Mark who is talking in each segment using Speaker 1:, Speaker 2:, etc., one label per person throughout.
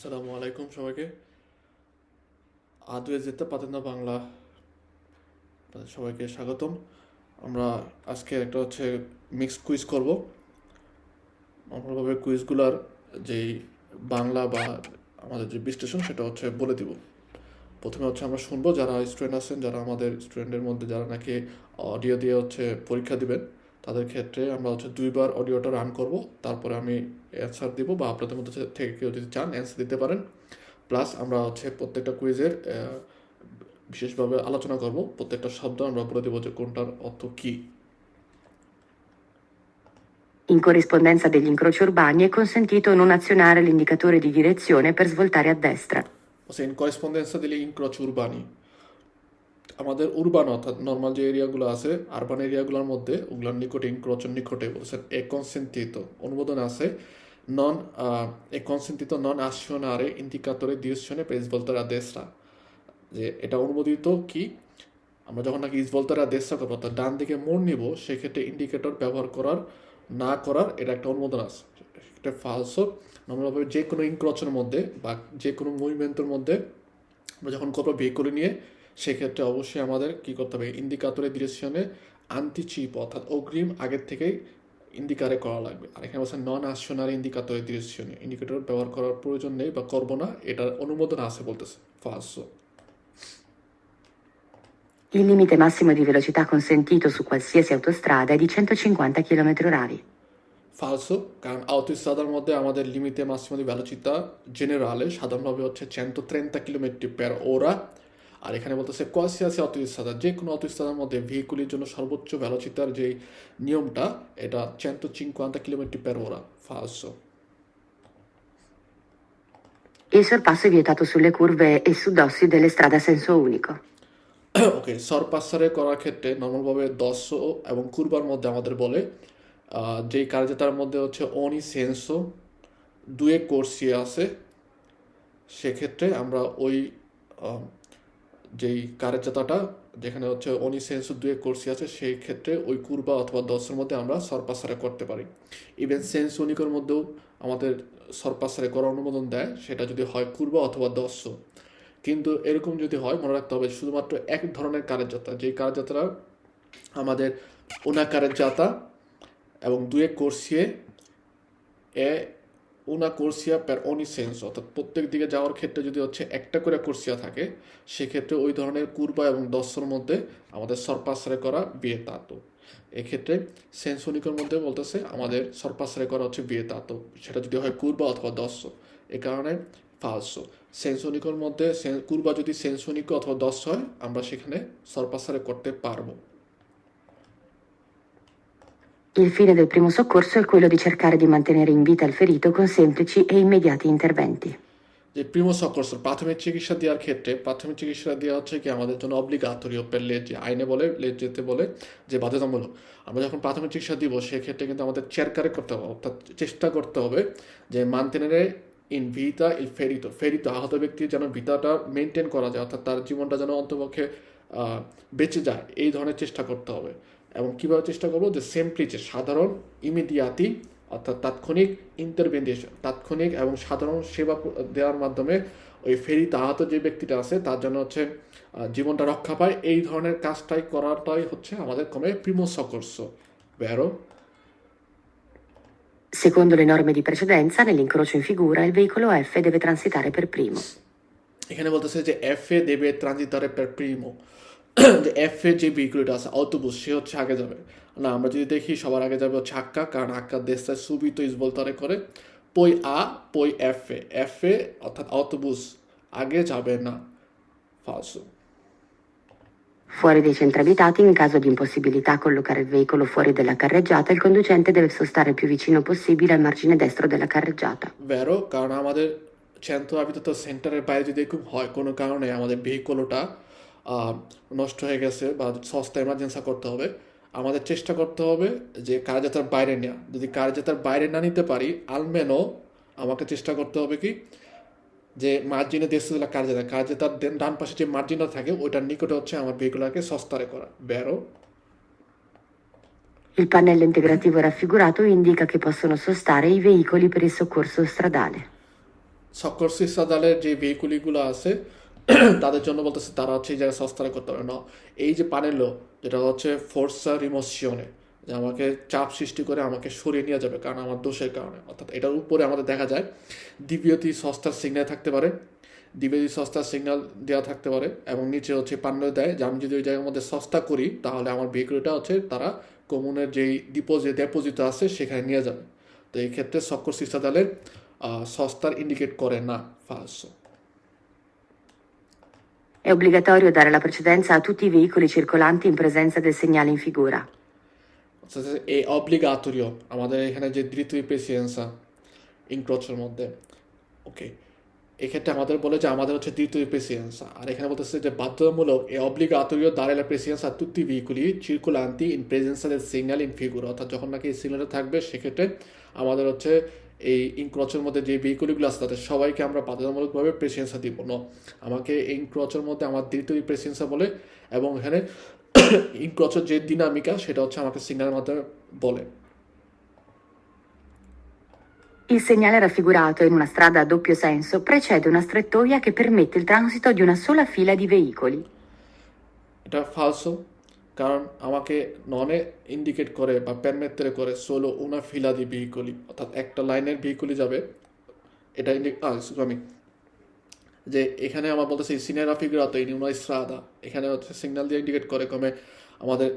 Speaker 1: আসসালামু আলাইকুম সবাইকে। আদুয়ে যেতে পাতেন না বাংলা, সবাইকে স্বাগতম। আমরা আজকে একটা মিক্সড কুইজ করব। নর্মালভাবে কুইজগুলার যেই বাংলা বা আমাদের যে বিশ্লেষণ সেটা বলে দিব। প্রথমে আমরা শুনবো যারা স্টুডেন্ট আছেন, যারা আমাদের স্টুডেন্টের মধ্যে যারা নাকি অডিও দিয়ে পরীক্ষা দিবেন, তাদের ক্ষেত্রে আমরা দুইবার অডিওটা রান করব। তারপরে আমি অ্যান্সার দিব, বা আপনাদের মধ্যে থেকে কেউ যদি চান অ্যান্সার দিতে পারেন। প্লাস আমরা প্রত্যেকটা কুইজের বিশেষভাবে আলোচনা করব। প্রত্যেকটা শব্দ আমরা বলে দেবো যে কোনটার অর্থ কী।
Speaker 2: In corrispondenza degli incroci urbani è consentito non azionare l'indicatore di direzione per svoltare a destra.
Speaker 1: ইন করেসপন্ডেন্সা দিলে ইনক্রচ উরবানি, আমাদের উরবান অর্থাৎ নর্মাল যে এরিয়াগুলো আছে, আরবান এরিয়াগুলোর মধ্যে ওগুলোর নিকটে, ইনক্রচের নিকটে বলছেন এ কনসেন্টিত অনুমোদন আছে non è consentito non azionare indicatore di direzione per svoltare a destra, যে এটা অনুমোদিত কি আমরা যখন নাকি সvoltare a destra করবো, অর্থাৎ ডান দিকে মোড় নিব, সেক্ষেত্রে ইন্ডিকেটর ব্যবহার করার না করার এটা একটা অনুমোদন আছে। এটা ফালসো। নর্মালভাবে যে কোনো ইনক্রচের মধ্যে বা যে কোনো মুভমেন্টের মধ্যে আমরা যখন করবো ভেহিকলে নিয়ে, সেক্ষেত্রে অবশ্যই আমাদের কী করতে হবে, ইন্ডিকাতরে ডিরেকশনে আন্তিচিপ অর্থাৎ অগ্রিম আগের থেকেই ইন্ডিকারে করা লাগবে। আর এখানে বলছে নন আসনারি ইন্ডিকাতরে ডিরেকশনে, ইন্ডিকেটর ব্যবহার করার প্রয়োজন নেই বা করবো না, এটার অনুমোদন আছে বলতেছে। ফালসো।
Speaker 2: Il limite massimo di velocità consentito su qualsiasi autostrada è di 150 km/h.
Speaker 1: ফালসো, কারণ autostraদার মধ্যে আমাদের লিমিতে মাসিমো দি ভেলোচিতা জেনারেলে সাধারণভাবে 130 km/h। আর এখানে বলতেছে কোয়ালসিয়াসি autostrada, যে কোনো autostradaর মধ্যে ভেহিকুলের জন্য সর্বোচ্চ ভেলোচিতার যে নিয়মটা, এটা 150 km/h। ফালসো।
Speaker 2: Il sorpasso è vietato sulle curve e suddossi delle strade a senso unico.
Speaker 1: ওকে, সরপাসারে করার ক্ষেত্রে নর্মালভাবে দর্শ এবং কুরবার মধ্যে আমাদের বলে যেই কার্যতার মধ্যে অনি সেন্সো দুয়ে কোর্সিয়া আছে, সেক্ষেত্রে আমরা ওই যেই কার্যতাটা যেখানে অনি সেন্সো দুয়ে কোর্সিয়া আছে, সেই ক্ষেত্রে ওই কুরবা অথবা দর্শের মধ্যে আমরা সরপাসারে করতে পারি। ইভেন সেন্স উনিকের মধ্যেও আমাদের সরপাসারে করার অনুমোদন দেয়, সেটা যদি হয় কুরবা অথবা দর্শ। কিন্তু এরকম যদি হয়, মনে রাখতে হবে শুধুমাত্র এক ধরনের কার্যযাত্রা, যেই কার্যযাত্রা আমাদের উনা কার্যযাত্রা এবং দুয়ে কোর্সিয়ে এ উনা কোর্সিয়া পের অনি সেন্স, অর্থাৎ প্রত্যেক দিকে যাওয়ার ক্ষেত্রে যদি একটা করে কোর্সিয়া থাকে, সেক্ষেত্রে ওই ধরনের কুরবা এবং দর্শর মধ্যে আমাদের সরপাসারে করা বিয়ে তাতো। এক্ষেত্রে সেন্সনিকের মধ্যে বলতেছে আমাদের সরপাসারে করা বিয়ে তাতো, সেটা যদি হয় কুরবা অথবা দর্শ। এ কারণে ফালসো। সেন্সনিকর মধ্যে কুরবা যদি সেন্সনিক অথবা দর্শ হয়, আমরা সেখানে সরপাসারে করতে পারবো।
Speaker 2: Il fine del primo soccorso è quello di cercare di mantenere in vita il ferito con semplici e immediati interventi.
Speaker 1: যে প্রিমো সকর্স প্রাথমিক চিকিৎসা দেওয়ার ক্ষেত্রে, প্রাথমিক চিকিৎসা দেওয়া কি আমাদের জন্য অব্লিগাতরীয় পের লেজে, আইনে বলে লেজ যেতে বলে যে বাধ্যতামূলক। আমরা যখন প্রাথমিক চিকিৎসা দিব, সেক্ষেত্রে কিন্তু আমাদের চেরকারে করতে হবে, অর্থাৎ চেষ্টা করতে হবে যে মানতেনারে ইন ভিতা ইল ফেরিতো, ফেরিতো আহত ব্যক্তির যেন ভিতাটা মেনটেন করা যায়, অর্থাৎ তার জীবনটা যেন অন্তপক্ষে বেঁচে যায়, এই ধরনের চেষ্টা করতে হবে। এবং কীভাবে চেষ্টা করবো, যে সিম্পলি সাধারণ ইমিডিয়াতি অর্থাৎ তাৎক্ষণিক ইন্টারভেনশন, তাৎক্ষণিক এবং সাধারণ সেবা দেওয়ার মাধ্যমে ওই ফেরিতে আহত যে ব্যক্তিটা আছে তার জন্য জীবনটা রক্ষা পায়, এই ধরনের কাজটাই করাটাই আমাদের কমে Primo সকর্সো। ভেরো।
Speaker 2: Secondo le norme di precedenza, nell'incrocio in figura, il veicolo F deve transitare per primo.
Speaker 1: এখানে বলতেছে যে এফ এ দেবে ট্রানজিটারে পের প্রিমো, যে এফ এ যে ভেহিকুলটা আছে অটোবুস, সে আগে যাবে না। আমরা যদি দেখি সবার আগে যাবে আক্কা, কারণ আক্কা দেশটা সুবিতো ইসবলতারে করে পই পই এফ এ অর্থাৎ অটোবুস আগে যাবে না। ফালসো।
Speaker 2: Fuori dei centri abitati, in caso di impossibilità a collocare il veicolo fuori della carreggiata, il conducente deve sostare il più vicino possibile al margine destro della carreggiata.
Speaker 1: ভেরো, কারণ আমাদের centro abitato সেন্টারের বাইরে যদি এরকম হয় কোনো কারণে আমাদের ভেহিকলটা নষ্ট হয়ে গেছে বা সস্তা এমার্জেন্সি করতে হবে, আমাদের চেষ্টা করতে হবে যে কার্যযাত্রার বাইরে নেওয়া। যদি কার্যযাত্রার বাইরে না নিতে পারি, আলমেনো আমাকে চেষ্টা করতে হবে কি, যে মার্জিনে দেশে দিলা কার্যযাত্রার ডান পাশে যে মার্জিনটা থাকে, ওইটার নিকটে আমার ভেহিকুলারকে সস্তারে করা। বেরো।
Speaker 2: Il pannello integrativo raffigurato indica che possono sostare i veicoli per il soccorso stradale.
Speaker 1: সকর্সি সাদালের যে ভেহিকুলগুলো আছে তাদের জন্য বলতেছে তারা হচ্ছে এই জায়গায় সস্তায় করতে পারে না। এই যে পানেলো যেটা হচ্ছে ফোর্সা রিমোশনে, যে আমাকে চাপ সৃষ্টি করে আমাকে সরিয়ে নিয়ে যাবে কারণ আমার দোষের কারণে, অর্থাৎ এটার উপরে আমাদের দেখা যায় দ্বিতীয়টি সস্তার সিগন্যাল থাকতে পারে, দ্বিতীয়টি সস্তার সিগন্যাল দেওয়া থাকতে পারে, এবং নিচে হচ্ছে পান্ন দেয় যে আমি যদি ওই জায়গার মধ্যে সস্তা করি তাহলে আমার ভেহিকুলটা হচ্ছে তারা কমুনের যেই ডিপোজিট আছে সেখানে নিয়ে যাবে। তো এই ক্ষেত্রে সকর্সি সাদালের সস্তার ইন্ডিকেট করে না falso.
Speaker 2: È obbligatorio dare la precedenza a tutti i veicoli circolanti in presenza del segnale in figura.
Speaker 1: অর্থাৎ এই অব্লিগাটোরিও আমাদের এখানে যে দ্বিতীয় প্রেসিডেন্সা ইনক্রোচের মধ্যে, ওকে, এক্ষেত্রে আমাদের বলে যে আমাদের হচ্ছে দ্বিতীয় প্রেসিডেন্সা, আর এখানে বলতেছে যে বাধ্যতামূলক এই অব্লিগাটোরিও dare la presidenza a tutti i veicoli circolanti in presenza del segnale in figura, অর্থাৎ যখন নাকি এই সিগন্যালটা থাকবে সেক্ষেত্রে আমাদের হচ্ছে এই ইনক্রোচের মধ্যে যে ভেহিকুলগুলো আছে তাদের সবাইকে আমরা বাধ্যতামূলকভাবে প্রেসিডেন্সা দিব না, আমাকে এই ইনক্রোচের মধ্যে আমার দ্বিতীয় প্রেসিডেন্সা বলে, এবং এখানে ইনক্রোচের যে দিনামিকা সেটা হচ্ছে আমাকে সিগন্যালের মাধ্যমে বলে।
Speaker 2: Il segnale raffigurato in una strada a doppio senso precede una strettoia che permette il transito di una sola fila di veicoli.
Speaker 1: এটা ফালসো, কারণ আমাকে ননে ইন্ডিকেট করে বা পেরমেত্রে করে সোলো উনা ফিলা দি ভেহিকুলি, অর্থাৎ একটা লাইনের ভেহিকুলি যাবে, এটা আমি যে এখানে আমার বলতেছে সিনিয়র ফিগুরাতো ইন una strada, এখানে হচ্ছে সিগন্যাল দিয়ে ইন্ডিকেট করে কমে আমাদের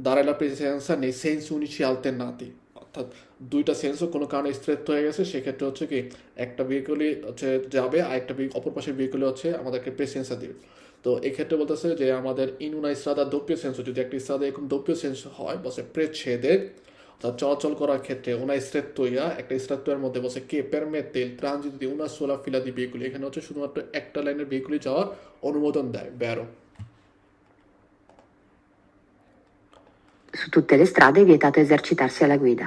Speaker 1: dare la precedenza nei sensi unici alternati, অর্থাৎ দুইটা সেন্সও কোনো কারণে স্থির হয়ে গেছে, সেক্ষেত্রে হচ্ছে কি একটা ভেহিকুলই হচ্ছে যাবে আর একটা অপর পাশের ভেহিকুলে হচ্ছে আমাদেরকে প্রেসিডেন্সা দিবে। তো এক্ষেত্রে বলতেছে যে আমাদের in una strada a doppio senso, যদি একটা স্ট্রাদা এরকম doppio senso হয় বসে precede, অর্থাৎ চলাচল করার ক্ষেত্রে una strettoia, একটা strettoiaর মধ্যে বসে কে permette il transito di una sola fila di veicoli, এখানে হচ্ছে শুধুমাত্র একটা লাইনের ভেহিকুলি যাওয়ার অনুমোদন দেয়, vero?
Speaker 2: Su tutte le strade è vietato esercitarsi alla guida.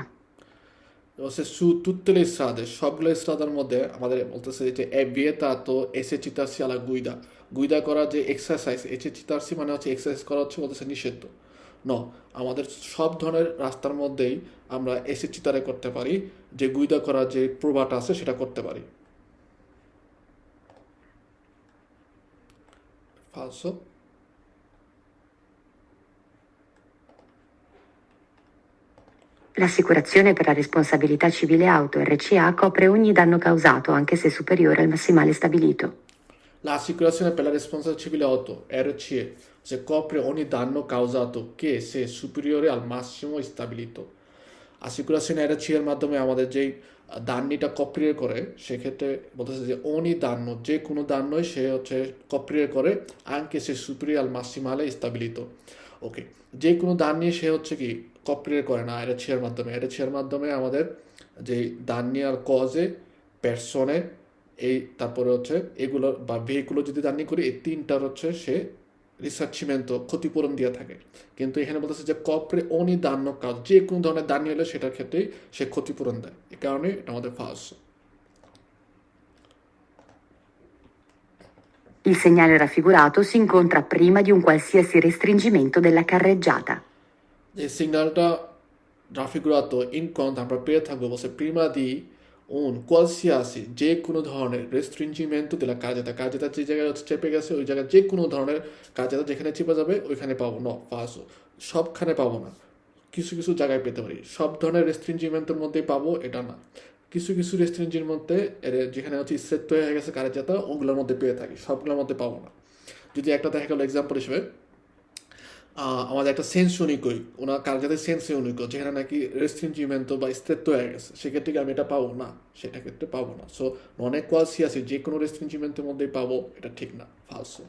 Speaker 1: বলছে su tutte le strade, সবগুলো স্ট্রাদার মধ্যে আমাদের বলতেছে যে è vietato esercitarsi alla guida, গুইদা করা যে এক্সারসাইজ, esercitarsi মানে হচ্ছে এক্সারসাইজ করা হচ্ছে বলতেছে নিষিদ্ধ ন, আমাদের সব ধরনের রাস্তার মধ্যেই আমরা এসেচিতারে করতে পারি, যে গুইদা করার যে প্রভাবটা আছে সেটা করতে পারি। ফালসো।
Speaker 2: L'assicurazione per la responsabilità civile auto RCA copre ogni danno causato, anche se superiore al massimale stabilito.
Speaker 1: L'assicurazione per la responsabilità civile auto RCE se copre ogni danno causato che se superiore al massimo stabilito. Assicurazione RCE এর মাধ্যমে আমাদের যেই দান্নিটা কপ্রিয়ার করে সেক্ষেত্রে বলতেছে যে ogni danno, যে কোনো দান্নই সে হচ্ছে কপ্রিয়ার করে anche se superiore al massimale stabilito. ওকে, যে কোনো দান্নি সে হচ্ছে কি কপ্রিয়ার করে না RCE এর মাধ্যমে, RCE এর মাধ্যমে আমাদের যে দান্নি আর কজে পেরসনে এই তারপরে হচ্ছে এগুলো বা ভেহিকুলো যদি দানি করি এই তিনটার হচ্ছে সে রিসার্চিমেন্ট ক্ষতিপূরণ দিয়ে থাকে, কিন্তু এখানে বলতেছে যে কপ্রে অনি দান্য কাজ, যে কোনো ধরনের দানি হলে সেটার ক্ষেত্রেই সে ক্ষতিপূরণ দেয়, এ কারণে এটা আমাদের ফালস।
Speaker 2: Il segnale raffigurato si incontra prima di un qualsiasi restringimento della carreggiata.
Speaker 1: এই সিগন্যালটা রাফিগুরাতো ইনকন্ট আমরা পেয়ে থাকবো বলছে প্রিমা দি un qualsiasi, যে কোনো ধরনের রেস্ট্রিঞ্জিমেন্ট দিলা কাজেতা, কাজেতা যে জায়গায় হচ্ছে চেপে গেছে ওই জায়গায় যে কোনো ধরনের কাজেতা যেখানে চেপে যাবে ওইখানে পাবো না, ফাঁসো সবখানে পাবো না, কিছু কিছু জায়গায় পেতে পারি, সব ধরনের রেস্ট্রিঞ্জিমেন্টের মধ্যেই পাবো এটা না, কিছু কিছু রেস্ট্রিঞ্জির মধ্যে যেখানে হচ্ছে সেট হয়ে গেছে কাজেতা ওগুলোর মধ্যে পেয়ে থাকি, সবগুলোর মধ্যে পাবো না। যদি একটা দেখা গেলো এক্সাম্পল হিসেবে আমাদের একটা সেন্স ইউনিকই ওনার কার যাতে সেন্স ইউনিক যেখানে নাকি রেস্ট্রিঞ্জিমেন্ট বা স্থির হয়ে গেছে সেক্ষেত্রে আমি এটা পাবো না, সেটা ক্ষেত্রে পাবো না। সো অনেক কোয়ালসি আছে যে কোনো রেস্ট্রিঞ্জিমেন্টের মধ্যেই পাবো, এটা ঠিক না, ফালসো।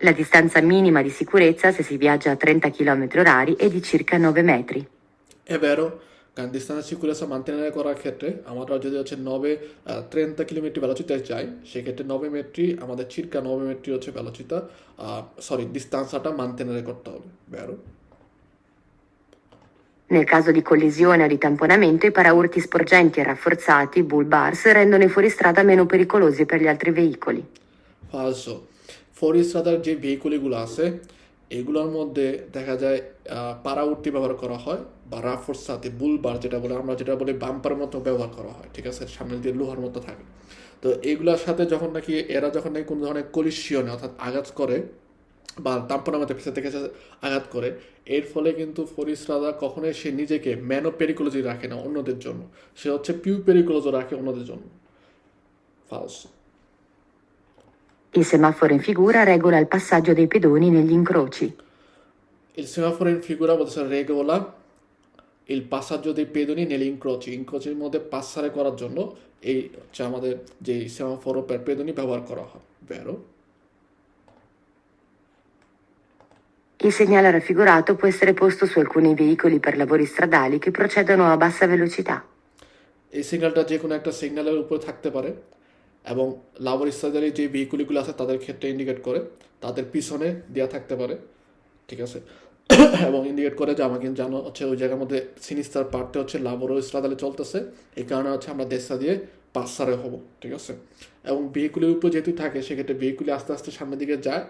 Speaker 2: La distanza minima di sicurezza se si viaggia a 30 km orari è di circa 9 metri.
Speaker 1: È vero, কারণ ডিস্টেন্স সিকিউরিটি mantenere করার ক্ষেত্রে আমরা যদি হচ্ছে 30 কিলোমিটার velocità যাই সেক্ষেত্রে 9 metri আমাদের circa 9 metri হচ্ছে velocità distanzata mantenere করতে হবে, vero?
Speaker 2: Nel caso di collisione o di tamponamento i paraurti sporgenti e rafforzati, bull bars, rendono i fuoristrada meno pericolosi per gli altri veicoli.
Speaker 1: Falso. Fuoristradaর যে ভেহিকুলগুলো আছে এগুলোর মধ্যে দেখা যায় পারাউর্তি ব্যবহার করা হয় বা রাফোর্সাতে বুলবার যেটা বলি বাম্পার মতো ব্যবহার করা হয়, ঠিক আছে, সামনে দিয়ে লোহার মতো থাকে। তো এগুলোর সাথে এরা যখন নাকি কোনো ধরনের কলিশিয়নে অর্থাৎ আঘাত করে বা তাম্পনামাতে পিছন থেকে এসে আঘাত করে, এর ফলে কিন্তু ফরিস রাজা কখনোই সে নিজেকে ম্যানো পেরিকোলজি রাখে না অন্যদের জন্য, সে হচ্ছে পিউ পেরিকোলজি রাখে অন্যদের জন্য। ফালস।
Speaker 2: Il semaforo in figura regola il passaggio dei pedoni negli incroci.
Speaker 1: Il semaforo in figura বলতেছে regola il passaggio dei pedoni negli incroci, ইনক্রোচির মধ্যে পাসারে করার জন্য এই হচ্ছে আমাদের যে সেমাফোরো per pedoni ব্যবহার করা হয়, vero?
Speaker 2: Il segnale raffigurato può essere posto su alcuni veicoli per lavori stradali che procedono a bassa velocità.
Speaker 1: এই সিগন্যালটা যে কোনো একটা সিগন্যালের উপরে থাকতে পারে এবং লাভর স্টাইলের যে ভেহিকুলগুলো আছে তাদের ক্ষেত্রে ইন্ডিকেট করে, তাদের পিছনে দেওয়া থাকতে পারে, ঠিক আছে। এবং ইন্ডিকেট করে যে আমাকে জানো হচ্ছে ওই জায়গার মধ্যে সিনিস্টার পার্টে হচ্ছে লাভর স্ট্রাদালে চলতেছে, এই কারণে হচ্ছে আমরা দেশটা দিয়ে পাসারে হব, ঠিক আছে। এবং ভেহিকুলের উপর যেহেতু থাকে সেক্ষেত্রে ভেহিকুলে আস্তে আস্তে সামনের দিকে যায়,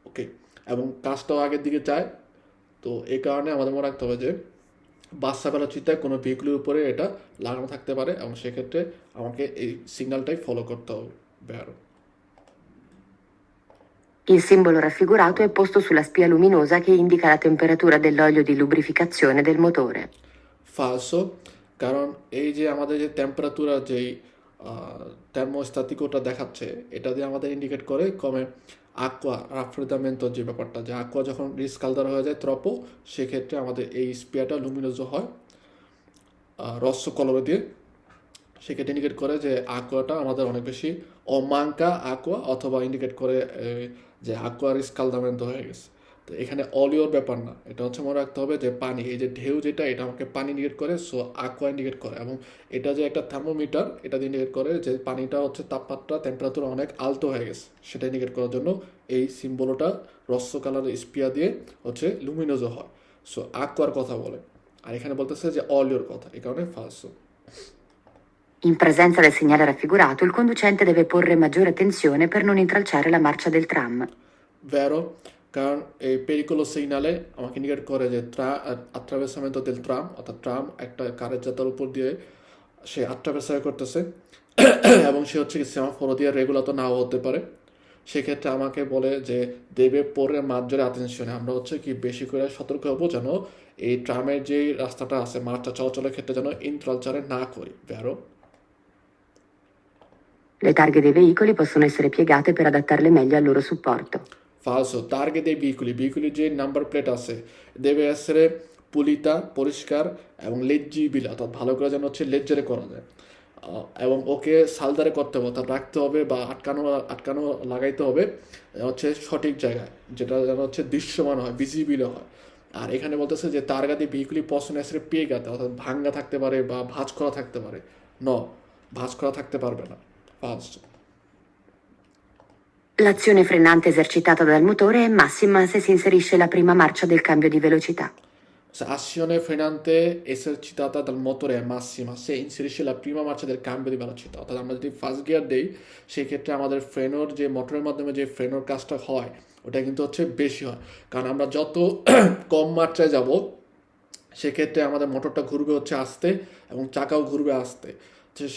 Speaker 1: ওকে, এবং কাজটাও আগের দিকে যায়। তো এই কারণে আমাদের মনে রাখতে হবে যে বাচ্চা বেলাচিতায় কোনো ভেহিকুলের উপরে এটা লাগানো থাকতে পারে এবং সেক্ষেত্রে আমাকে এই সিগন্যালটাই ফলো করতে হবে, বেরো।
Speaker 2: Il simbolo raffigurato è posto sulla spia luminosa che indica la temperatura dell'olio di lubrificazione del motore.
Speaker 1: ফালসো, কারণ এই যে আমাদের যে টেম্পারেচার যেই থার্মোস্ট্যাটিকোটা দেখাচ্ছে, এটা দিয়ে আমাদের ইন্ডিকেট করে কমে aqua raffreddamento যে ব্যাপারটা, যে aqua যখন রিস্কালদার হয়ে যায় ত্রপো, সেক্ষেত্রে আমাদের এই স্পিয়ারটা লুমিনোজো হয় রস্য কলরে দিয়ে, সেক্ষেত্রে ইন্ডিকেট করে যে aquaটা আমাদের অনেক বেশি অমাঙ্কা aqua, অথবা ইন্ডিকেট করে যে aqua রিস্কালদামেন্টো হয়ে গেছে। তো এখানে অলিওর ব্যাপার না, এটা হচ্ছে মনে রাখতে হবে যে পানি, এই যে ঢেউ যেটা, এটা আমাকে পানি ইন্ডিকেট করে, সো aqua ইন্ডিকেট করে। এবং এটা যে একটা থার্মোমিটার, এটা দিয়ে ইন্ডিকেট করে যে পানিটা হচ্ছে তাপমাত্রা টেম্পারেচার অনেক আলতো হয়ে গেছে, সেটা ইন্ডিকেট করার জন্য এই সিম্বলটা রস্য কালারের স্পিয়া দিয়ে হচ্ছে লুমিনোজো হয়, সো aquaর কথা বলে। আর এখানে বলতেছে যে অলিওর কথা, এই কারণে ফালসো।
Speaker 2: In presenza del segnale raffigurato, il conducente deve porre maggiore attenzione per non intralciare la marcia del tram.
Speaker 1: Vero, কারণ এই পেরিকোলো সিগনালে আমাকে ইন্ডিকেট করে যে attraversamento del tram, অর্থাৎ ট্রাম একটা কারের যাত্রার উপর দিয়ে সে আট্রাভেসার করতেছে এবং সে হচ্ছে সেমাফোরো দিয়ে রেগুলার তো নাও হতে পারে, সেক্ষেত্রে আমাকে বলে যে দেবে পরে মাঝজোরে আতেনশনে আমরা হচ্ছে কি বেশি করে সতর্ক হবো যেন এই ট্রামের যে রাস্তাটা আছে মাঠটা চলাচলের ক্ষেত্রে যেন ইনট্রালচারে না করি, ভেরো।
Speaker 2: Le targhe dei veicoli possono essere piegate per adattarle meglio al loro supporto.
Speaker 1: ফালসো, targhe dei veicoli যে নাম্বার প্লেট আছে deve essere pulita, পরিষ্কার এবং লেজিবিল, অর্থাৎ ভালো করে যেন হচ্ছে লেজারে করা যায়, এবং ওকে সালদারে করতে হবে, অর্থাৎ রাখতে হবে বা আটকানো লাগাইতে হবে হচ্ছে সঠিক জায়গায়, যেটা যেন হচ্ছে দৃশ্যমান হয়, ভিজিবিল হয়। আর এখানে বলতেছে যে targa dei veicoli possono essere piegate, অর্থাৎ ভাঙ্গা থাকতে পারে বা ভাঁজ করা থাকতে পারে, ভাঁজ করা থাকতে পারবে না, ফালসো।
Speaker 2: L'azione frenante esercitata dal motore è massima se si inserisce la prima marcia del cambio di velocità.
Speaker 1: Azione frenante esercitata dal motore è massima se inserisce la prima marcia del cambio di velocità, অর্থাৎ আমরা যদি first gear দেই সেক্ষেত্রে আমাদের ফ্রেনোর যে মোটরের মাধ্যমে যে ফ্রেনোর কাজটা হয় ওটা কিন্তু হচ্ছে বেশি হয়, কারণ আমরা যত কম মাত্রায় যাব সেক্ষেত্রে আমাদের মোটরটা ঘুরবে হচ্ছে আস্তে এবং চাকাও ঘুরবে আস্তে,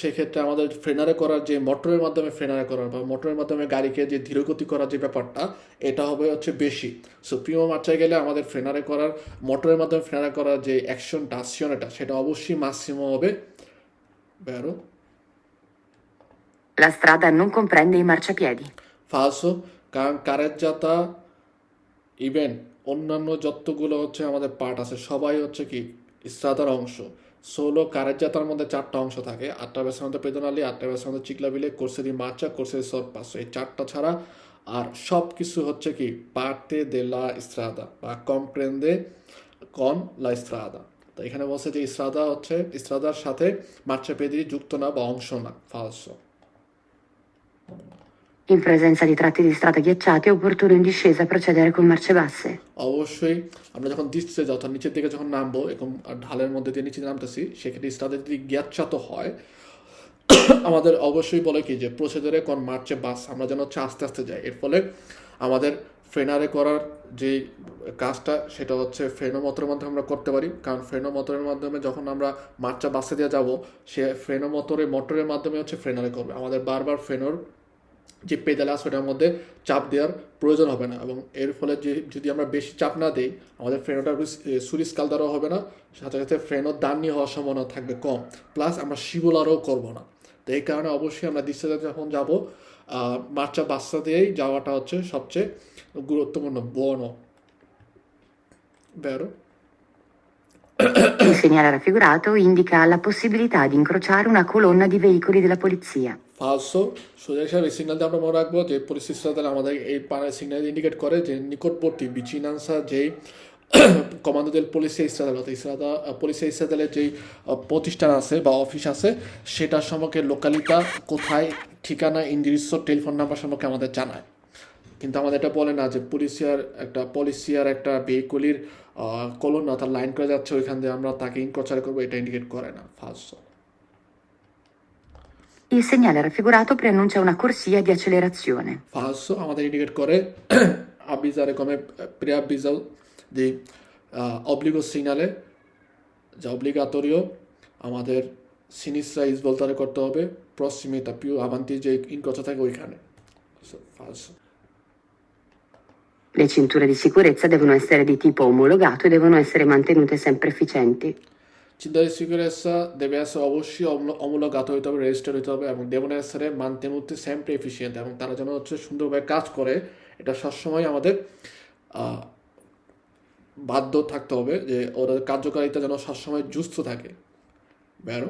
Speaker 1: সেক্ষেত্রে আমাদের ফ্রেনারে করার যে মোটরের মাধ্যমে ফ্রেনারে করার বা মোটরের মাধ্যমে গাড়িকে যে ধীরগতি করার যে ব্যাপারটা এটা হবে হচ্ছে বেশি। সো প্রিমো মাত্রায় গেলে আমাদের ফ্রেনারে করার মোটরের মাধ্যমে ফ্রেনারে করার যে অ্যাকশনটা আসিওনেটা সেটা অবশ্যই মাসিমো হবে, vero?
Speaker 2: La strada non comprende i marciapiedi.
Speaker 1: ফালসো, কারণ কারেজ্জাতা ইভেন অন্যান্য যতগুলো হচ্ছে আমাদের পার্ট আছে সবাই হচ্ছে কি স্ট্রাদার অংশ। সোলো কারেজ্জাতার মধ্যে 4টা অংশ থাকে, attraversamento pedonale, attraversamento ciclabile, corsia di marcia, corsia di sorpasso, এই 4টা ছাড়া আর সব কিছু হচ্ছে কি parte della strada বা comprende con la strada। তো এখানে বলছে যে স্ট্রাদা হচ্ছে স্ট্রাদার সাথে মার্চাপিedi যুক্ত না বা অংশ না, ফালসো।
Speaker 2: In presenza di tratti di strada ghiacciati è opportuno in discesa procedere con marce basse.
Speaker 1: অবশ্যই আমরা যখন দিচ্ছে অর্থাৎ নিচের দিকে যখন নামবো এরকম ঢালের মধ্যে দিয়ে নিচে নামতেছি সেক্ষেত্রে স্ট্রাদা যদি গিয়াচ্ছাত হয় আমাদের অবশ্যই বলে কি যে প্রসিজারে কোন মার্চে বাস আমরা যেন হচ্ছে আস্তে আস্তে যাই, এর ফলে আমাদের ফ্রেনারে করার যে কাজটা সেটা হচ্ছে ফ্রেনো মোটরের মাধ্যমে আমরা করতে পারি, কারণ ফ্রেনো মোটরের মাধ্যমে যখন আমরা মার্চটা বাসে দিয়ে যাব, সে ফ্রেনো মোটরের মাধ্যমে হচ্ছে ফ্রেনারে করবে, আমাদের বারবার ফ্রেনোর যে পেডাল আছে ওটার মধ্যে চাপ দেওয়ার প্রয়োজন হবে না, এবং এর ফলে যে যদি আমরা বেশি চাপ না দিই আমাদের ফ্রেনোটা সুরিস কাল দ্বারাও হবে না, সাথে সাথে ফ্রেনোর দান্নি হওয়ার সম্ভাবনা থাকবে কম, প্লাস আমরা শিবুলারও করবো না। তো এই কারণে অবশ্যই আমরা দৃশ্যতে যখন যাব মার্চা বাচ্চা দিয়েই যাওয়াটা হচ্ছে সবচেয়ে গুরুত্বপূর্ণ বর্ণ vero?
Speaker 2: Il segnale raffigurato indica la possibilità di incrociare una colonna di veicoli della polizia.
Speaker 1: ফালসো, সোজা হিসাবে সিগন্যালটা আমরা মনে রাখবো যে পরিস্থিতিটা আমাদের এই পাড়ার সিগন্যাল ইন্ডিকেট করে যে নিকটবর্তী বিচিনান্সা যেই কমান্ডো দেল পুলিশিয়া ইস্ট্রাদা পুলিশিয়া ইস্ট্রাদালের যেই প্রতিষ্ঠান আছে বা অফিস আছে সেটার সম্পর্কে লোকালিটা কোথায়, ঠিকানা, ইন্দিরিস, টেলিফোন নাম্বার সম্পর্কে আমাদের জানায়, কিন্তু আমাদের এটা বলে না যে পলিসিয়ার একটা ভেহিকুলির কলন অর্থাৎ লাইন করে যাচ্ছে ওইখান দিয়ে আমরা তাকে ইনক্রচার করবো, এটা ইন্ডিকেট করে না। ফালসো।
Speaker 2: Il segnale raffigurato preannuncia una corsia di accelerazione.
Speaker 1: Falso, আমাদের ইন্ডিকেট করে avvisare come preavviso di obbligo segnale, যা অব্লিগাটোরিও, আমাদের সিনিস্ট্রা ইস ভোল্টারে করতে হবে, প্রসিমিটা পিউ আভান্তি যে ইনক্রচা থাকে ওইখানে। ফালসো।
Speaker 2: Le cinture di sicurezza devono essere di tipo omologato e devono essere mantenute sempre efficienti.
Speaker 1: চিন্তা সিকিউরেসা deve essere অবশ্যই অমূলগাত হইতে হবে, রেজিস্টার হইতে হবে, এবং devono essere mantenute sempre efficienti, এবং তারা যেন হচ্ছে সুন্দরভাবে কাজ করে এটা সবসময় আমাদের বাধ্য থাকতে হবে যে ওদের কার্যকারিতা যেন সবসময় সুস্থ থাকে। Vero?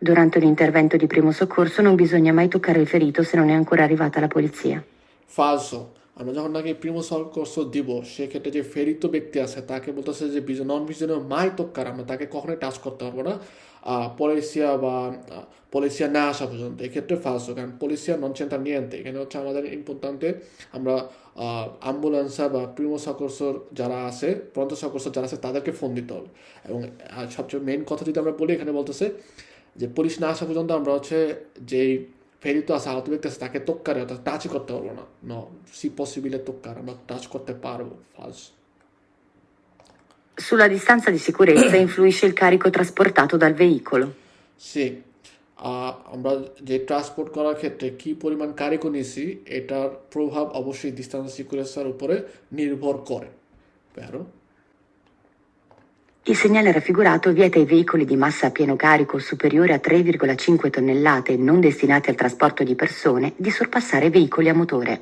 Speaker 2: Durante un intervento di primo soccorso non bisogna mai toccare il ferito se non è ancora arrivata la polizia.
Speaker 1: ফালসো, আমরা যখন নাকি প্রিমোসল কোর্স দিব সেক্ষেত্রে যে ফেরিত ব্যক্তি আছে তাকে বলতেছে যে নন ভিজনের মাই তক্কার, আমরা তাকে কখনোই টাচ করতে পারবো না পলিসিয়া না আসা পর্যন্ত, এক্ষেত্রে ফালসো, কারণ পলিসিয়া নন চেন্টার নিয়েন্তে, এখানে হচ্ছে আমাদের ইম্পর্টেন্টে আমরা অ্যাম্বুলেন্সা বা প্রিমো সকর্সর যারা আছে, প্রন্ত সকর্সর যারা আছে তাদেরকে ফোন দিতে হবে, এবং সবচেয়ে মেইন কথা যদি আমরা বলি এখানে বলতেছে যে পুলিশ না আসা পর্যন্ত আমরা হচ্ছে যেই ferito a salto perché sta che toccare টাচই করতে পারবো না, no si possibile toccare, আমরা টাচ করতে পারবো। falso।
Speaker 2: Sulla distanza di sicurezza influisce il carico trasportato dal veicolo.
Speaker 1: sì, আমরা যে ট্রান্সপোর্ট করার ক্ষেত্রে কি পরিমাণ কারিগো নিছি এটার প্রভাব অবশ্যই ডিস্টেন্স সিকিউরেন্সের উপরে নির্ভর করে। vero?
Speaker 2: Il segnale raffigurato vieta ai veicoli di massa a pieno carico superiore a 3,5 tonnellate non destinati al trasporto di persone di sorpassare veicoli a motore.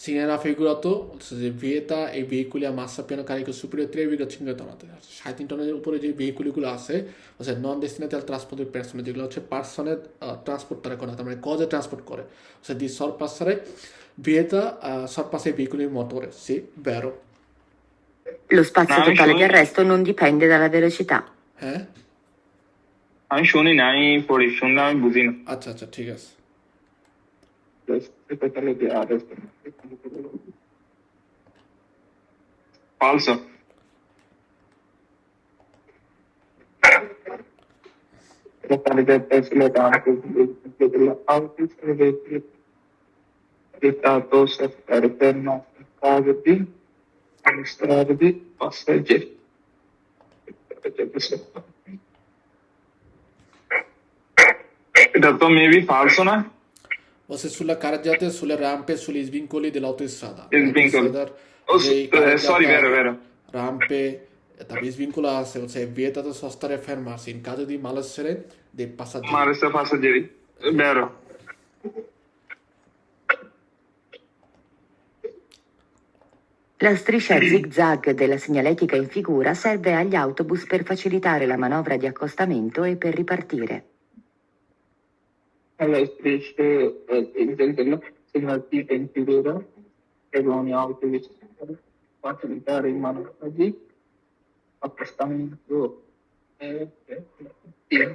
Speaker 1: Segnale raffigurato vieta ai veicoli a massa a pieno carico superiore a 3,5 tonnellate, 3.5 টনের উপরে যে ভেহিকুলগুলো আছে নন ডেস্টিনেটেড ট্রান্সপোর্টের পার্সনে, যেগুলো হচ্ছে পার্সনের transport তারা করে না, তার মানে কজে ট্রান্সপোর্ট করে, di sorpassare vieta sorpassa i veicoli in motore, sì, vero?
Speaker 2: Lo spazio totale di arresto non dipende dalla velocità.
Speaker 3: আমি শুনি না, আমি পড়ি, শুনলে আমি বুঝি না।
Speaker 1: আচ্ছা আচ্ছা ঠিক আছে।
Speaker 3: Falso. Vietato soffrire per non caso di amministrare di passeggeri. এটা তো মেবি ফালসো না?
Speaker 1: Você sulla carreggiata e sulle rampe e sugli svincoli dell'autostrada.
Speaker 3: Svincoli. Sorry, vero.
Speaker 1: Rampe, tapi svincolo se è vietato sostare e fermarsi in caso di malessere dei passeggeri.
Speaker 3: Malessere passeggeri, vero.
Speaker 2: La striscia zig-zag della segnaletica in figura serve agli autobus per facilitare la manovra di accostamento e per ripartire.
Speaker 3: La striscia della segnaletica in figura serve agli autobus per facilitare la manovra di accostamento e per ripartire.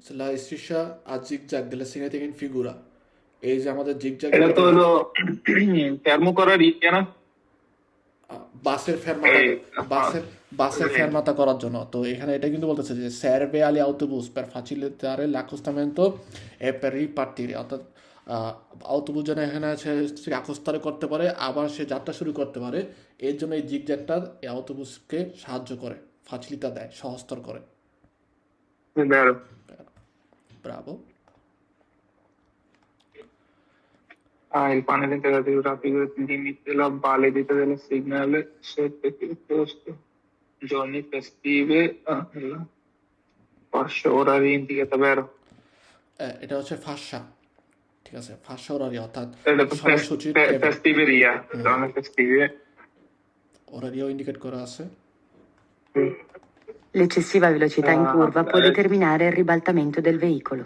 Speaker 1: La striscia a zig-zag della segnaletica in figura এই যে আমাদের zigzag
Speaker 3: এটা তো
Speaker 1: যেটা
Speaker 3: হলো ফেরমো করার ইয়ে না,
Speaker 1: বাসের ফেরমাতা
Speaker 3: এই
Speaker 1: বাসের বাসের ফেরমাতা করার জন্য। তো এখানে এটা কিন্তু বলতেছে যে serve agli autobus per facilitare l'accostamento e per ripartire, অর্থাৎ autobus যেন এখানে সে আকস্তারে করতে পারে আবার সে যাত্রা শুরু করতে পারে, এর জন্য এই জিগজ্যাগটা এই অটোবুসকে সাহায্য করে, ফাচিলিতা দেয়, সহজতর করে।
Speaker 3: vero.
Speaker 1: Bravo.
Speaker 3: Il panel integrativo grafico limita la validità del segnale sotto posto giorni festive, fascia oraria indicata, vero?
Speaker 1: এটা হচ্ছে ফাঁসা, ঠিক আছে, ফাঁসা ওরারি অর্থাৎ
Speaker 3: Era
Speaker 1: সময়সূচির
Speaker 3: festiveria, zone festive.
Speaker 1: ওরারিও ইন্ডিকেট করা আছে।
Speaker 2: L'eccessiva velocità in curva può determinare il ribaltamento del veicolo.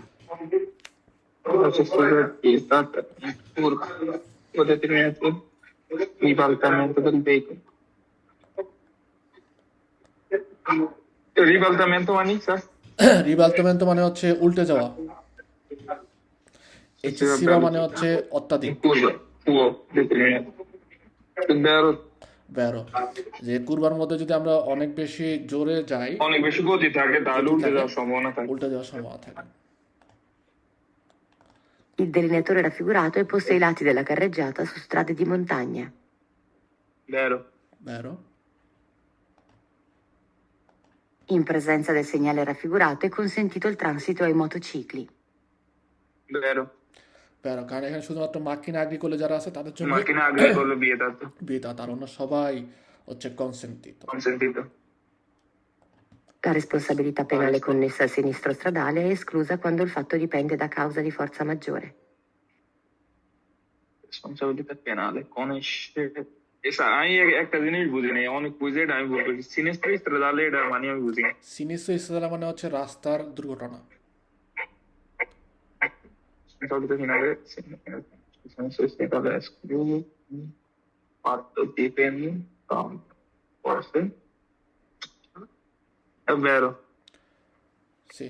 Speaker 3: La festività in curva può determinare il ribaltamento del veicolo. Il ribaltamento manisa?
Speaker 1: রিবালতামেন্টো মানে হচ্ছে উল্টে যাওয়া, এক্সেসিভা মানে হচ্ছে অত্যাধিক।
Speaker 3: In curva può determinare. Vero?
Speaker 1: Barrow, যে কুরবার মধ্যে যদি আমরা অনেক বেশি জোরে যাই,
Speaker 3: অনেক বেশি গতি থাকে তাহলে
Speaker 1: গতি
Speaker 3: উল্টে
Speaker 1: থাকে,
Speaker 3: যাওয়ার সম্ভাবনা থাকে।
Speaker 1: উল্টে যাওয়ার সম্ভাবনা থাকে।
Speaker 2: Il delineatore raffigurato è posto ai lati della carreggiata su strade di montagna.
Speaker 3: Vero?
Speaker 1: Barrow,
Speaker 2: In presenza del segnale raffigurato è consentito il transito ai motocicli.
Speaker 3: Vero?
Speaker 1: Barrow, কারণ এখানে শুধুমাত্র মার্কিন আগ্রিকোলে যারা আছে তাদের জন্য
Speaker 3: Macchina agricola vietato,
Speaker 1: বিয়েটা, তার অন্য সবাই হচ্ছে কনসেন্টিত।
Speaker 3: consentito.
Speaker 2: La responsabilità penale connessa al sinistro stradale è esclusa quando il fatto dipende da causa di forza maggiore.
Speaker 3: Responsabilità penale conosce আমি একটা জিনিস বুঝি নাই, অনেক বুঝে এটা আমি বলবো সিনেস্ট্রি স্ট্রাদালে এটা মানে আমি বুঝি না।
Speaker 1: সিনিস্টার ইস্তালা মানে হচ্ছে রাস্তার দুর্ঘটনা।
Speaker 3: Responsabilità penale senso statale escluso fatto dipende da forse è vero.
Speaker 1: Sì.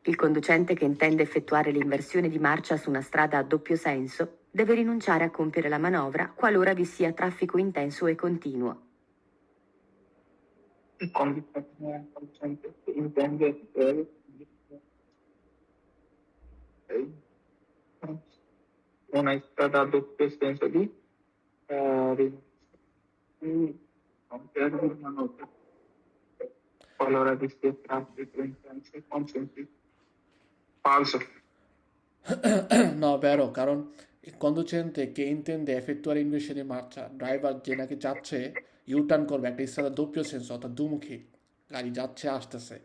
Speaker 2: Il conducente che intende effettuare l'inversione di marcia su una strada a doppio senso deve rinunciare a compiere la manovra qualora vi sia traffico intenso e continuo.
Speaker 3: Il conducente che intende una strada a doppio senso di compiere manovra qualora vi sia traffico intenso e consentito. Falso.
Speaker 1: No, vero, কারণ conducente che intende effettuare inversione di marcia, driver যে নাকি যাচ্ছে U turn করবে একটা স্থানে দোপীয় sense অর্থাৎ দুমুখী গাড়ি যাচ্ছে আসতেছে,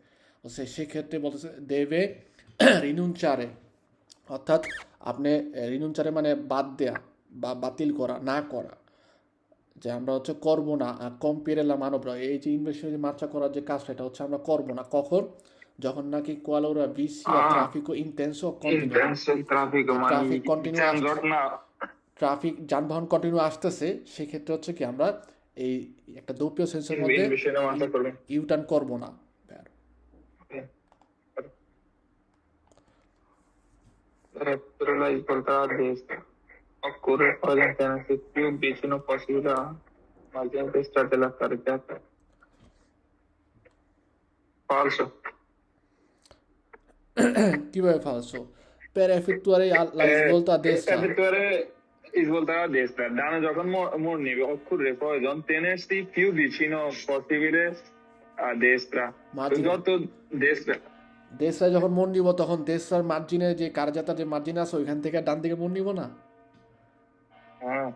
Speaker 1: ও সেক্ষেত্রে বলতেছে দেবে রিনুঞ্চারে, অর্থাৎ আপনি রিনুঞ্চারে মানে বাদ দেয়া বা বাতিল করা, না করা, যে আমরা হচ্ছে করবো না, কম্পিরেলা মানবরা এই যে ইনভেস্টমেন্ট মার্চা করার যে কাজটা এটা হচ্ছে আমরা করবো না, কখন, যখন নাকি কোয়ালোরা ভিসিয়া ট্রাফিকো ইন্টেন্সো continue,
Speaker 3: Intenso il traffico, ma
Speaker 1: traffic continue
Speaker 3: giorno
Speaker 1: traffic যানবাহন কন্টিনিউ আসতেছে, সেক্ষেত্রে হচ্ছে কি আমরা এই একটা দোপীয় সেন্সের মধ্যে
Speaker 3: vicino a Monte Corvino.
Speaker 1: U turn করবো না।
Speaker 3: Per la portata a destra occorre orientarsi più vicino possibile alla margine destra della carreggiata. Falso.
Speaker 1: কিভাবে ফালসো? Per effettuare la svolta a destra.
Speaker 3: Effettuare svoltare a destra. Danno যখন মোড় নিবে occorre প্রয়োজন tenersi più vicino possibile a destra.
Speaker 1: Margine.
Speaker 3: যত destra
Speaker 1: Deshra যখন মন নিব তখন দেশরার মার্জিনে যে কারজাতার যে মার্জিন আছে ওইখান থেকে ডান দিকে মন নিব না।
Speaker 3: হ্যাঁ,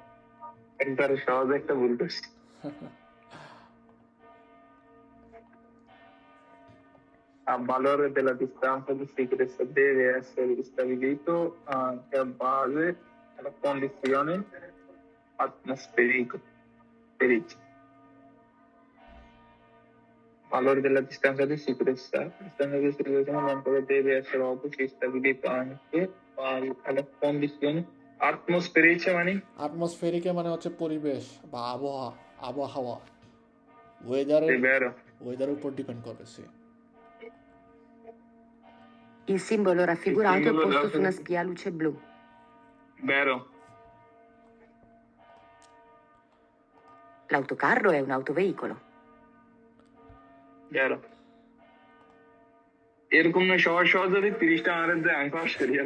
Speaker 3: একবারে সহজ একটা ভুল করছি। A valore della distanza di sicurezza deve essere stabilito anche a base della condizione atmosferica. Valore della distanza di sicurezza. La distanza di sicurezza deve essere oggi stabilito anche alla condizioni atmosferiche মানে
Speaker 1: আটমসফেরিকে মানে হচ্ছে পরিবেশ বা আবহাওয়া
Speaker 3: è vero.
Speaker 1: ওয়েদারের উপর depend করবে সে।
Speaker 2: Il simbolo raffigurato è
Speaker 3: simbolo
Speaker 2: posto su una
Speaker 3: raffigurato.
Speaker 2: spia a luce blu.
Speaker 3: Vero,
Speaker 2: L'autocarro è un autoveicolo.
Speaker 3: vero। এরকম না সহজ সহজ যদি 30টা আমাদের দেয় আমি পাস করি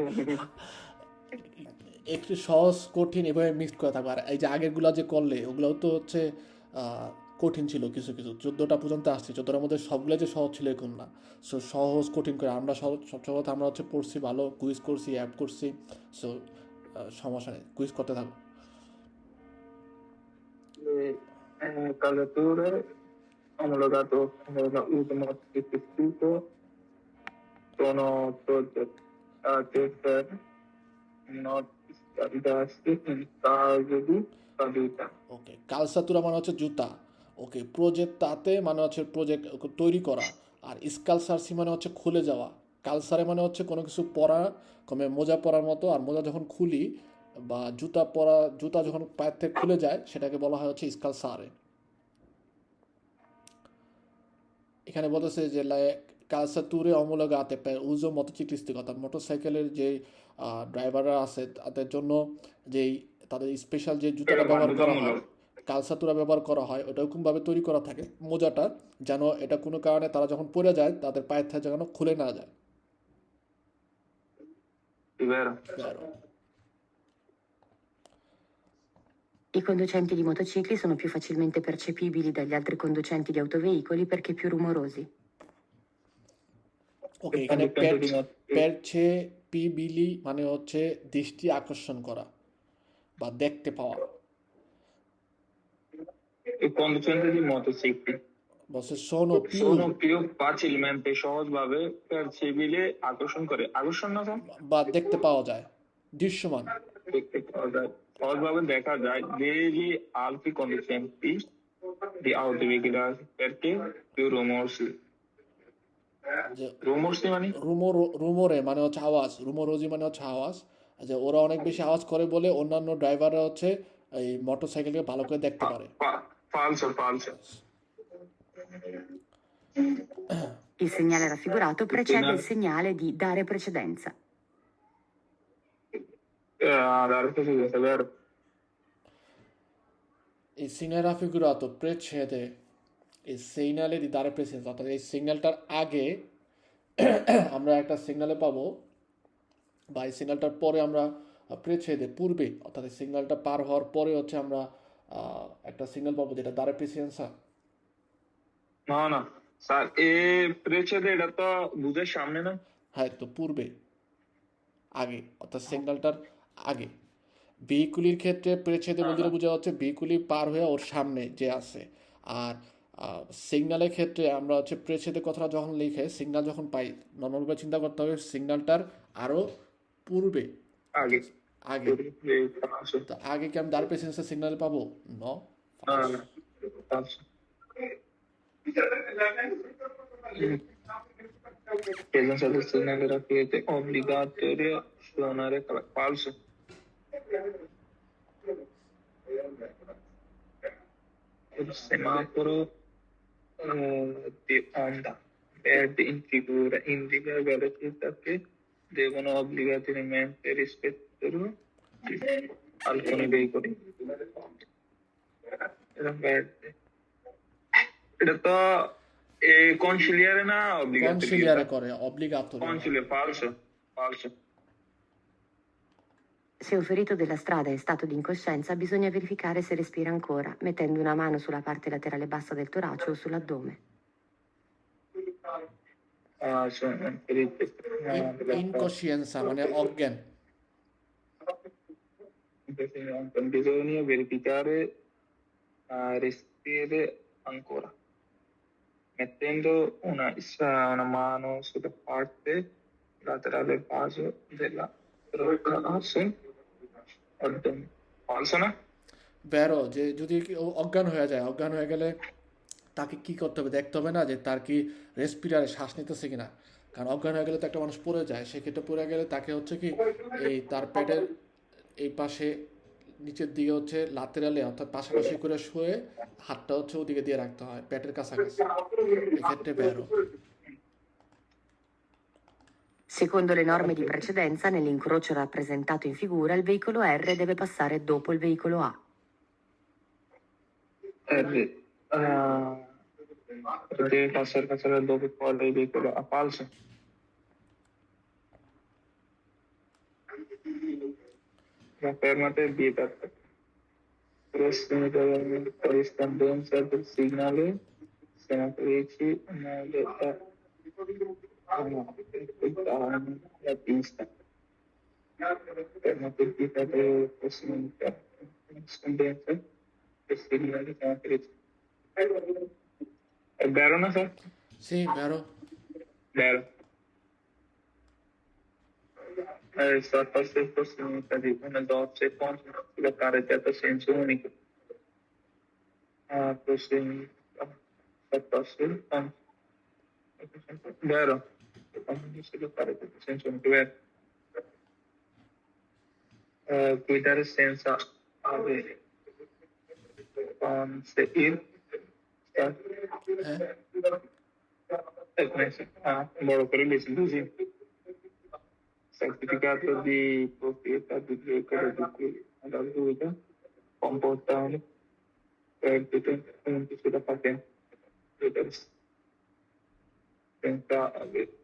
Speaker 1: একটু সহজ কঠিন এভাবে মিক্স করা থাকবে। আর এই যে আগেরগুলো যে করলে ওগুলোও তো হচ্ছে আহ, কঠিন ছিল কিছু কিছু, 14টা পর্যন্ত আসছে, 14টার মধ্যে সবগুলো যে সহজ ছিল এরকম না। সো সহজ কঠিন করে আমরা সবসময় কথা আমরা হচ্ছে পড়ছি, ভালো কুইজ করছি, অ্যাপ করছি। সো সমস্যা নেই, কুইজ করতে থাকো।
Speaker 3: calzature omologato da ultimo istituto sono progettate per non scaldarsi in caso di caduta।
Speaker 1: ওকে, কালসাতুরা মানে হচ্ছে জুতা। ওকে, প্রজেক্ট তাতে মানে হচ্ছে প্রজেক্ট তৈরি করা। আর স্কালসারসি মানে হচ্ছে খুলে যাওয়া। কালসারে মানে হচ্ছে কোনো কিছু পরা, কমে মোজা পরার মতো। আর মোজা যখন খুলি বা জুতা পরা, জুতা যখন পায়ের থেকে খুলে যায় সেটাকে বলা হয় হচ্ছে স্কালসারে। এখানে বলতেছে যে calzature omologate per uso motociclistico, অর্থাৎ মোটরসাইকেলের যে ড্রাইভাররা আছে তাদের জন্য যেই তাদের স্পেশাল যে জুতাটা
Speaker 3: এটা
Speaker 1: ব্যবহার করা হয়,
Speaker 3: বাধ্যতামূলক।
Speaker 1: কালসাতুরা ব্যবহার করা হয়, ওটা ওরকমভাবে তৈরি করা থাকে মোজাটা, যেন এটা কোনো কারণে তারা যখন পড়ে যায় তাদের পায়ের থেকে যেন খুলে না যায়।
Speaker 3: Vero।
Speaker 1: Vero.
Speaker 2: I conducenti di motocicli sono più facilmente percepibili dagli altri conducenti di autoveicoli perché più rumorosi.
Speaker 1: Okay,
Speaker 3: Il
Speaker 1: এখানে
Speaker 3: conducente di moto-
Speaker 1: পেরছে পিবিলি মানে হচ্ছে দৃষ্টি আকর্ষণ করা বা দেখতে পাওয়া।
Speaker 3: il conducente di motocicli
Speaker 1: বলছে sono più
Speaker 3: sono più facilmente সহজভাবে percepibile আকর্ষণ করে। আকর্ষণ না স্যার?
Speaker 1: বা দেখতে পাওয়া যায়, দৃশ্যমান।
Speaker 3: দেখতে পাওয়া যায়। সহজভাবে দেখা যায় degli altri conducenti di autoveicolari perché più rumorosi।
Speaker 1: যে
Speaker 3: rumorosi মানে?
Speaker 1: রুমোরে মানে হচ্ছে আওয়াজ, রুমোরোজি মানে হচ্ছে আওয়াজ। যে ওরা অনেক বেশি আওয়াজ করে বলে অন্যান্য ড্রাইভাররা হচ্ছে এই মোটরসাইকেলকে ভালো করে দেখতে পারে।
Speaker 3: falso, falso।
Speaker 2: Il segnale raffigurato precede
Speaker 3: segnale-
Speaker 2: il segnale di dare precedenza.
Speaker 3: dare precedenza, vero।
Speaker 1: এই সিগন্যাল রাফিগুরাতো প্রেছেদে, এই সিগন্যালে দি দাঁড়ে প্রেসেন্স, অর্থাৎ এই সিগন্যালটার আগে আমরা একটা সিগন্যালে পাবো, বা এই সিগন্যালটার পরে আমরা প্রেছেদে পূর্বে, অর্থাৎ এই সিগন্যালটা পার হওয়ার পরে হচ্ছে আমরা একটা সিগন্যাল পাবো যেটা দাঁড়ে প্রেসেন্সা।
Speaker 3: না না স্যার, এ precede এটা তো বুঝের সামনে না?
Speaker 1: হ্যাঁ, তো পূর্বে, আগে, অর্থাৎ সিগন্যালটার আগে। ভেহিকুলির ক্ষেত্রে প্রেছেদে বলতে বোঝা হচ্ছে ভেহিকুলি পার হয়ে ওর সামনে যে আছে। আর সিগন্যালের ক্ষেত্রে আমরা হচ্ছে প্রেছেদে কথাটা যখন লিখে সিগন্যাল যখন পাই, নর্মালভাবে চিন্তা করতে হবে সিগন্যালটার আরও পূর্বে,
Speaker 3: আগে।
Speaker 1: আগে।
Speaker 3: falso।
Speaker 1: তো আগে কি আমি দাঁড় প্রেসেন্সের সিগন্যাল পাবো? ন,
Speaker 3: না না falso। Presenza del segnale rapide obbligatoria suonare falso। Il semaforo di onda verde in figura indica velocità che devono obbligatoriamente rispettare alcuni veicoli। এটা verde। এটা তো conciliare না obbligatorio?
Speaker 1: কনসিলিয়ারে করে, অব্লিগাতরি।
Speaker 3: Conciliare, falso, falso।
Speaker 2: Se un ferito della strada è in stato di incoscienza, bisogna verificare se respira ancora, mettendo una mano sulla parte laterale bassa del torace o sull'addome.
Speaker 3: sono ferite
Speaker 1: ইনকনসিয়েন্সা মানে অজ্ঞান।
Speaker 3: bisogna verificare respire ancora, mettendo una mano sulla parte laterale basso della torace addome। falso না?
Speaker 1: বেরো, যে যদি ও অজ্ঞান হয়ে যায়, অজ্ঞান হয়ে গেলে তাকে কি করতে হবে, দেখতে হবে না যে তার কি রেসপিরারে শ্বাস নিতেছে কিনা। কারণ অজ্ঞান হয়ে গেলে তো একটা মানুষ পড়ে যায়, সেক্ষেত্রে পড়ে গেলে তাকে হচ্ছে কি এই তার পেটের এই পাশে নিচের দিকে হচ্ছে লাতেরালে, অর্থাৎ পাশাপাশি করে শুয়ে হাতটা হচ্ছে ওদিকে দিয়ে রাখতে হয় পেটের কাছাকাছি, এক্ষেত্রে বেরো।
Speaker 2: Se Secondo le norme di precedenza, nell'incrocio rappresentato in figura, il veicolo R deve passare dopo il veicolo A.
Speaker 3: R deve passare dopo poi il veicolo a falso. La fermata è vietata. Corrispondenza del segnale, senatrici, la pista. Fermata è vietata corrispondenza del segnale, senatrici. È vero, no? Sir?
Speaker 1: Sì, vero?
Speaker 3: Vero. Sorpasso il possibilità di una doccia e ponte sulla carreggiata a senso unico. Sorpasso il ponte. Vero. Sulla carreggiata a senso unico, vero. Guidare senza avere conseguire. Buono per il così. Certificato di proprietà di veicolo di cui alla guida comportano perdite punti sulla patente senza avere.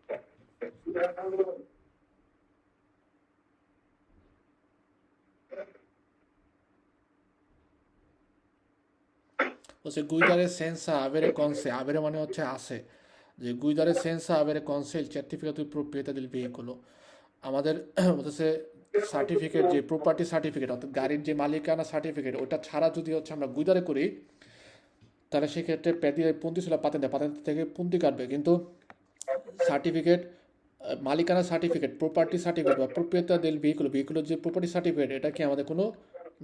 Speaker 1: বলছে গুইদারে সেন্সা আভেরে কনসে আভেরে মানে হচ্ছে আছে যে গুইদারে সেন্সা আভেরে কনসে il certificato di proprietà del veicolo আমাদের বলতেছে certificate যে property certificate অর্থাৎ গাড়ির যে মালিকানা সার্টিফিকেট ওটা ছাড়া যদি হচ্ছে আমরা গুইদারে করি তাহলে সেক্ষেত্রে পুন্তি ছিল পাতেন্ট থেকে পুন্তি কাটবে কিন্তু সার্টিফিকেট মালিকানা সার্টিফিকেট প্রপার্টি সার্টিফিকেট বা প্রোপ্রিয়েতা দেল ভেহিকুলোর যে প্রপার্টি সার্টিফিকেট এটা কি আমাদের কোনো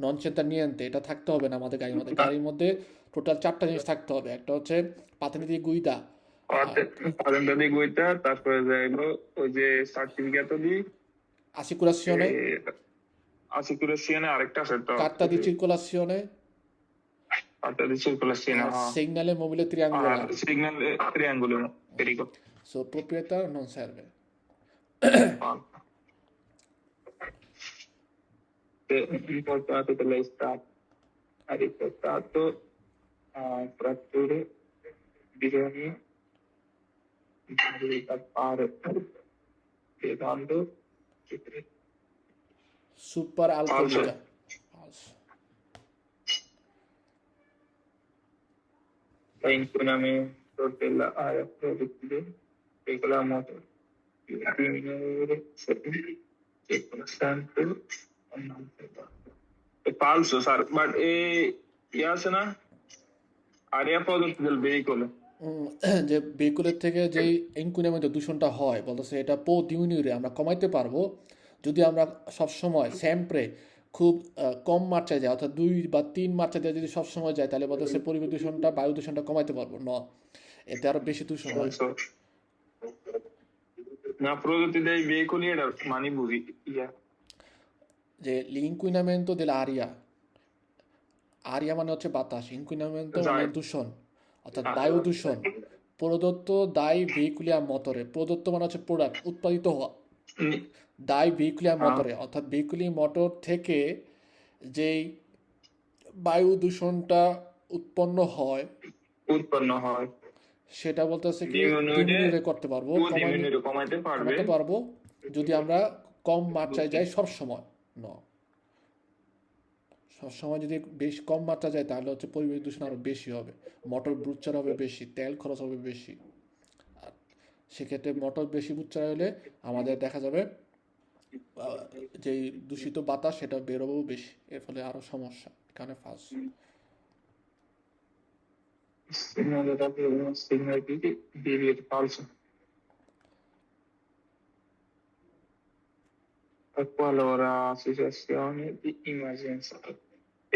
Speaker 1: নন চেন্তা নিয়েন্তে এটা থাকতে হবে না আমাদের গাড়ির মধ্যে টোটাল 4টা জিনিস থাকতে হবে একটা হচ্ছে পাতেন্ট দি গুইদা
Speaker 3: patente di guida, তারপরে যাইলো ওই যে সার্টিফিকেট দি assicurazione আরেকটা আছে তো
Speaker 1: carta di circolazione
Speaker 3: carta di circolazione
Speaker 1: segnale mobile triangolare
Speaker 3: segnale triangolo Federico
Speaker 1: so proprietà non serve
Speaker 3: riportato che lei ha riportato fratture bisogni di tappare spiegando
Speaker 1: super alcolica
Speaker 3: l'inquinamento dell'area produttiva regola motor diminuire sempre è falso sir but আছে না area product del veicolo
Speaker 1: যে ভেহিকুলের থেকে যেই ইনকুইনামেন্ট দূষণটা হয় বলতেছে এটা পো দিউনিউরে আমরা কমাইতে পারবো যদি আমরা সবসময় স্যাম্প্রে খুব কম মাত্রায় যায় অর্থাৎ 2 বা 3 মাত্রা দিয়ে যদি সবসময় যায় তাহলে বলতেছে পরিবেশ দূষণটা বায়ু দূষণটা কমাইতে পারবো না এতে আরো বেশি দূষণ হয়
Speaker 3: না prodotti dei veicoli era mani busi
Speaker 1: যে l'inquinamento dell'aria আরিয়া মানে হচ্ছে বাতাস ইনকুইনামেন্টো মানে দূষণ অর্থাৎ বায়ু দূষণ প্রদত্ত দায় ভেহিকুলিয়ার মোটরে প্রদত্ত মানে হচ্ছে প্রোডাক্ট উৎপাদিত হওয়া দায় ভেহিকুলিয়ার মোটরে অর্থাৎ ভেহিকুলি মোটর থেকে যেই বায়ু দূষণটা উৎপন্ন হয় সেটা বলতেছে কি ডিমিনিউট করতে পারবো কমাতে পারবো যদি আমরা কম মাত্রায় যাই সব সময় সবসময় যদি বেশ কম মাত্রা যায় তাহলে হচ্ছে পরিবেশ দূষণ আরও বেশি হবে মোটর বুচ্চার হবে বেশি তেল খরচ হবে বেশি আর সেক্ষেত্রে মোটর বেশি বুচ্চার হলে আমাদের দেখা যাবে যে দূষিত বাতাস সেটা বেরোবেও বেশি এর ফলে আরও সমস্যা এখানে first
Speaker 3: qualora situazione di emergenza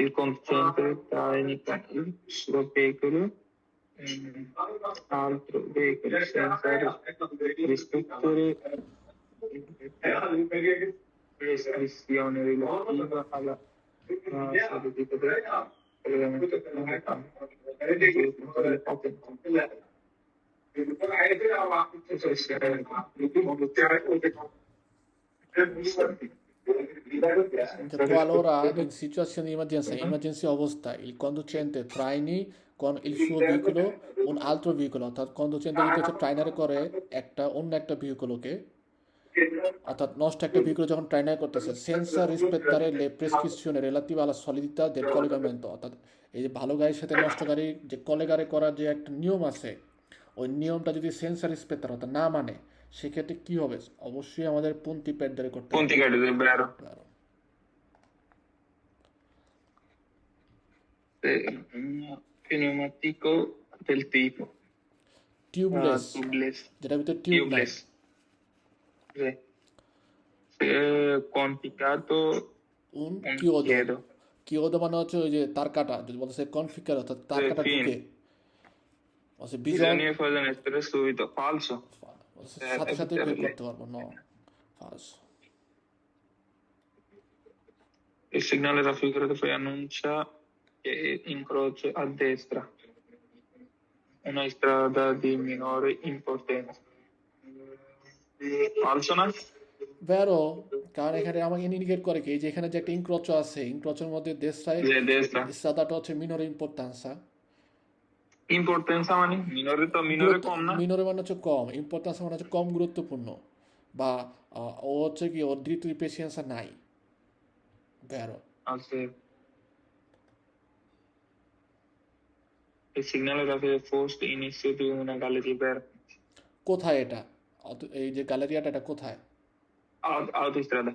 Speaker 3: il conducente traina il suo veicolo altro veicolo senza rispettare restrizioni relative alla salute del collegamento Sì, sì.
Speaker 1: Cioè, qualora in situazione di emergency অবস্থায় il conducente traini con il suo veicolo un altro veicolo, অর্থাৎ conducente যদি হচ্ছে ট্রাইনারে করে অন্য একটা ভেহিকলকে, অর্থাৎ নষ্ট একটা ভেহিকল যখন ট্রাইনার করতেছে senza rispettare le prescrizioni relative alla solidità del collegamento, অর্থাৎ এই যে ভালো গাড়ির সাথে নষ্ট গাড়ির যে কলেগারে করার যে একটা নিয়ম আছে, ওই নিয়মটা যদি senza rispettare অর্থাৎ না মানে, সেক্ষেত্রে কি হবে? অবশ্যই আমাদের punti perdere করতে হবে।
Speaker 3: Punti crediti, è vero.
Speaker 1: Vero.
Speaker 3: Pneumatico del tipo
Speaker 1: tubeless,
Speaker 3: tubeless.
Speaker 1: যেটার ভিতরে টিউব নাই।
Speaker 3: Tubeless. Sì. Se quantificato
Speaker 1: un
Speaker 3: un
Speaker 1: chiodo,
Speaker 3: chiedo.
Speaker 1: chiodo মানে হচ্ছে ওই যে তার কাটা, যদি বলতে কনফিগার অর্থাৎ তার কাটা
Speaker 3: Fine.
Speaker 1: ঢুকে, বলছে bisogna,
Speaker 3: Bisogna fare essere subito. Falso.
Speaker 1: বলছে সাথে সাথে বের করতে পারবো, no ফালস।
Speaker 3: Il segnale raffigurato poi annuncia che incrocio a destra, una strada di minore importanza. Falso, no?
Speaker 1: ভেরো, কারণ এখানে আমাকে ইন্ডিকেট করে কি যে এখানে যে একটা ইনক্রোচো আছে, ইনক্রোচোর মধ্যে দেশটায়
Speaker 3: Sì, a destra.
Speaker 1: সাদাটা হচ্ছে মিনরে ইম্পর্টেন্সা,
Speaker 3: Importanza মানে minore কম না?
Speaker 1: মিনরে মানে হচ্ছে কম, ইম্পর্টেন্সা মানে হচ্ছে কম গুরুত্বপূর্ণ, বা ও হচ্ছে কি ওর দ্বিতীয় পেশেন্সা নাই। ভেরো,
Speaker 3: Ah, sì. Il segnale raffigurato posto inizio di una galleria aperta.
Speaker 1: কোথায় এটা? এই যে গ্যালারিয়াটা এটা কোথায়?
Speaker 3: Autostrada.